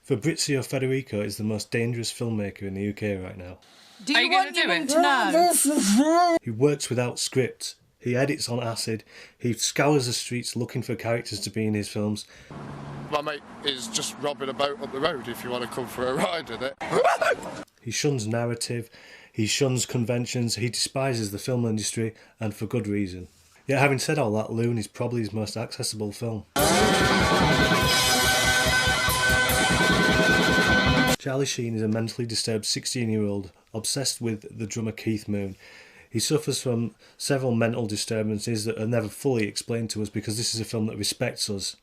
Fabrizio Federico is the most dangerous filmmaker in the UK right now. Do you want your mum to know? He works without script. He edits on acid. He scours the streets looking for characters to be in his films. My mate is just robbing a boat up the road if you want to come for a ride in it. He shuns narrative. He shuns conventions. He despises the film industry, and for good reason. Yet having said all that, Loon is probably his most accessible film. Charlie Sheen is a mentally disturbed 16-year-old obsessed with the drummer Keith Moon. He suffers from several mental disturbances that are never fully explained to us because this is a film that respects us.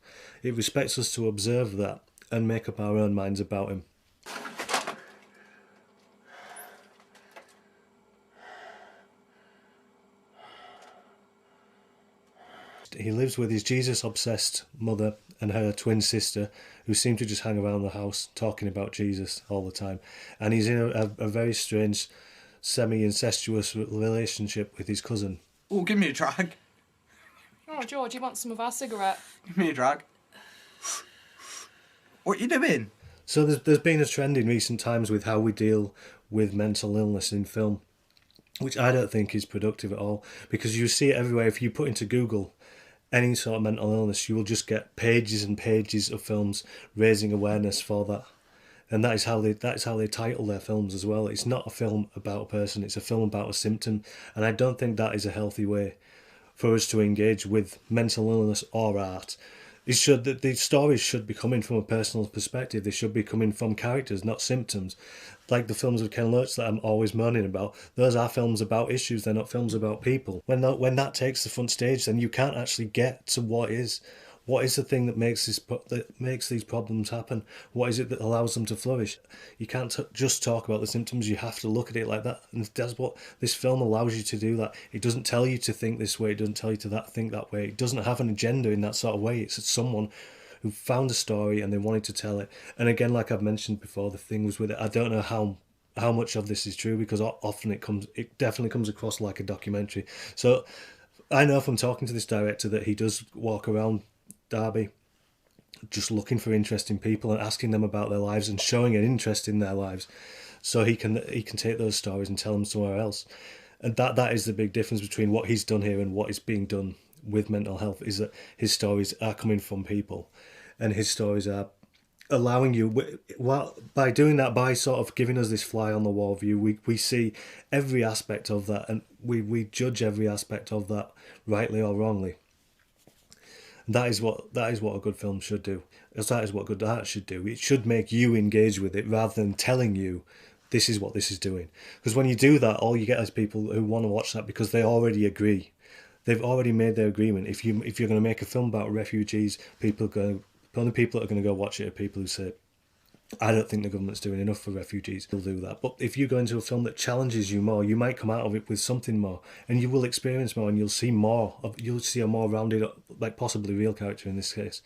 It respects us to observe that and make up our own minds about him. He lives with his Jesus-obsessed mother and her twin sister, who seem to just hang around the house talking about Jesus all the time. And he's in a very strange, semi-incestuous relationship with his cousin. Oh, give me a drag. Oh, George, you want some of our cigarette? Give me a drag. What are you doing? So there's been a trend in recent times with how we deal with mental illness in film, which I don't think is productive at all, because you see it everywhere. If you put into Google any sort of mental illness, you will just get pages and pages of films raising awareness for that. And that is how they title their films as well. It's not a film about a person, it's a film about a symptom. And I don't think that is a healthy way for us to engage with mental illness or art. The stories should be coming from a personal perspective. They should be coming from characters, not symptoms. Like the films of Ken Loach that I'm always moaning about, those are films about issues, they're not films about people. When that takes the front stage, then you can't actually get to what is the thing that makes these problems happen. What is it that allows them to flourish? You can't just talk about the symptoms, you have to look at it like that. And that's what this film allows you to do. That it doesn't tell you to think this way, it doesn't tell you to think that way. It doesn't have an agenda in that sort of way. It's someone who found a story and they wanted to tell it. And again, like I've mentioned before, the thing was with it, I don't know how much of this is true, because often it definitely comes across like a documentary. So I know from talking to this director that he does walk around Derby just looking for interesting people and asking them about their lives and showing an interest in their lives, so he can take those stories and tell them somewhere else. And that is the big difference between what he's done here and what is being done with mental health, is that his stories are coming from people, and his stories are allowing you, well, by doing that, by sort of giving us this fly on the wall view, we see every aspect of that, and we judge every aspect of that rightly or wrongly. That is what a good film should do. That is what good art should do. It should make you engage with it rather than telling you this is what this is doing. Because when you do that, all you get is people who want to watch that because they already agree. They've already made their agreement. If you're going to make a film about refugees, the only people that are going to go watch it are people who say, I don't think the government's doing enough for refugees. They'll do that. But if you go into a film that challenges you more, you might come out of it with something more, and you will experience more, and you'll see more. You'll see a more rounded, like possibly real character in this case,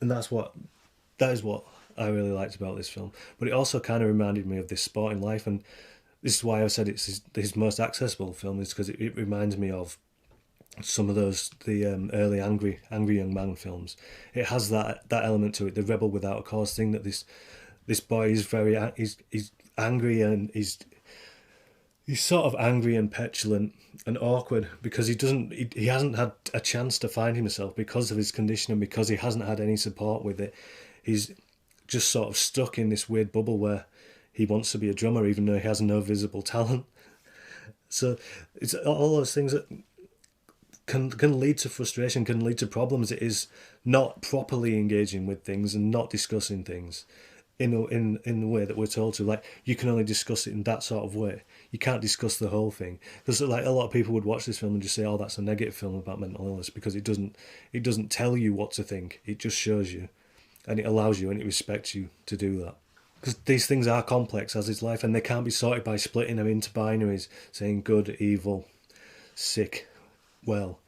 and that is what I really liked about this film. But it also kind of reminded me of This Sporting Life, and this is why I said it's his most accessible film, is because it reminds me of some of the early angry young man films. It has that element to it, the rebel without a cause thing, that this boy is he's angry, and he's sort of angry and petulant and awkward because he hasn't had a chance to find himself because of his condition, and because he hasn't had any support with it. He's just sort of stuck in this weird bubble where he wants to be a drummer even though he has no visible talent. So it's all those things that can lead to frustration, can lead to problems. It is not properly engaging with things and not discussing things in the way that we're told to. Like, you can only discuss it in that sort of way. You can't discuss the whole thing, because like a lot of people would watch this film and just say, oh, that's a negative film about mental illness, because it doesn't tell you what to think. It just shows you, and it allows you, and it respects you to do that. Because these things are complex, as is life, and they can't be sorted by splitting them into binaries, saying good, evil, sick, well.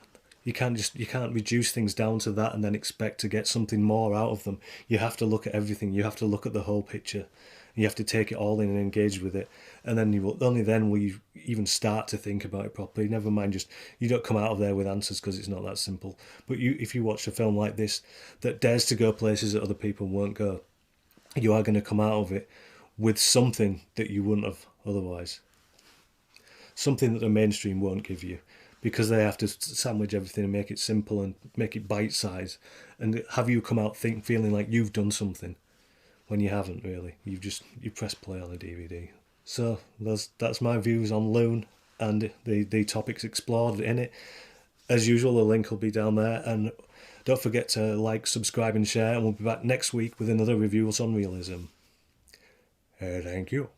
You can't reduce things down to that and then expect to get something more out of them. You have to look at everything. You have to look at the whole picture. You have to take it all in and engage with it. And then only then will you even start to think about it properly. Never mind, you don't come out of there with answers, because it's not that simple. But if you watch a film like this that dares to go places that other people won't go, you are going to come out of it with something that you wouldn't have otherwise. Something that the mainstream won't give you, because they have to sandwich everything and make it simple and make it bite-sized and have you come out feeling like you've done something when you haven't really. You press play on a DVD. So that's my views on Loon and the topics explored in it. As usual, the link will be down there, and don't forget to like, subscribe and share, and we'll be back next week with another review on Realism. Thank you.